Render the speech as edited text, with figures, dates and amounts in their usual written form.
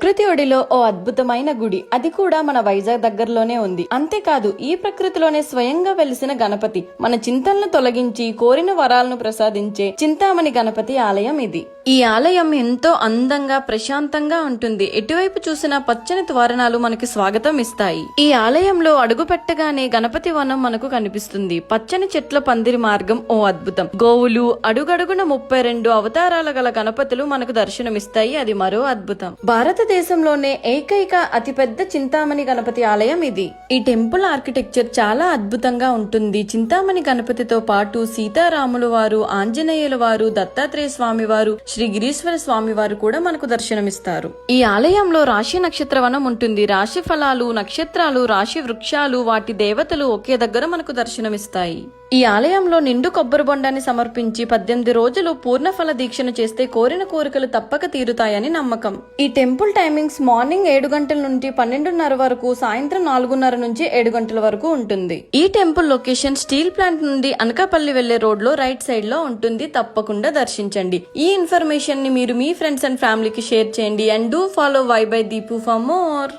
ప్రకృతి ఒడిలో ఓ అద్భుతమైన గుడి, అది కూడా మన వైజాగ్ దగ్గరలోనే ఉంది. అంతేకాదు ఈ ప్రకృతిలోనే స్వయంగా వెలిసిన గణపతి మన చింతలను తొలగించి కోరిన వరాలను ప్రసాదించే చింతామణి గణపతి ఆలయం ఇది. ఈ ఆలయం ఎంతో అందంగా ప్రశాంతంగా ఉంటుంది. ఎటువైపు చూసినా పచ్చని తోరణాలు మనకి స్వాగతం ఇస్తాయి. ఈ ఆలయంలో అడుగు పెట్టగానే గణపతి వనం మనకు కనిపిస్తుంది. పచ్చని చెట్ల పందిరి మార్గం ఓ అద్భుతం. గోవులు, అడుగడుగున 32 అవతారాల గల గణపతులు మనకు దర్శనమిస్తాయి. అది మరో అద్భుతం. భారతదేశంలోనే ఏకైక అతిపెద్ద చింతామణి గణపతి ఆలయం ఇది. ఈ టెంపుల్ ఆర్కిటెక్చర్ చాలా అద్భుతంగా ఉంటుంది. చింతామణి గణపతితో పాటు సీతారాముల వారు, ఆంజనేయుల వారు, దత్తాత్రేయ స్వామి వారు, శ్రీ గిరీశ్వర స్వామి వారు కూడా మనకు దర్శనమిస్తారు. ఈ ఆలయంలో రాశి నక్షత్ర వనం ఉంటుంది. రాశి ఫలాలు, నక్షత్రాలు, రాశి వృక్షాలు, వాటి దేవతలు ఒకే దగ్గర మనకు దర్శనమిస్తాయి. ఈ ఆలయంలో నిండు కొబ్బరి బొండాన్ని సమర్పించి 18 రోజులు పూర్ణ ఫల దీక్షను చేస్తే కోరిన కోరికలు తప్పక తీరుతాయని నమ్మకం. ఈ టెంపుల్ టైమింగ్స్ మార్నింగ్ 7 గంటల నుండి 12:30 వరకు, సాయంత్రం 4:30 నుంచి 7 గంటల వరకు ఉంటుంది. ఈ టెంపుల్ లొకేషన్ స్టీల్ ప్లాంట్ నుండి అనకాపల్లి వెళ్లే రోడ్ లో రైట్ సైడ్ లో ఉంటుంది. తప్పకుండా దర్శించండి. ఈ ఇన్ఫర్మేషన్ ని మీరు మీ ఫ్రెండ్స్ అండ్ ఫ్యామిలీకి షేర్ చేయండి. And do follow Y by Deepu for more.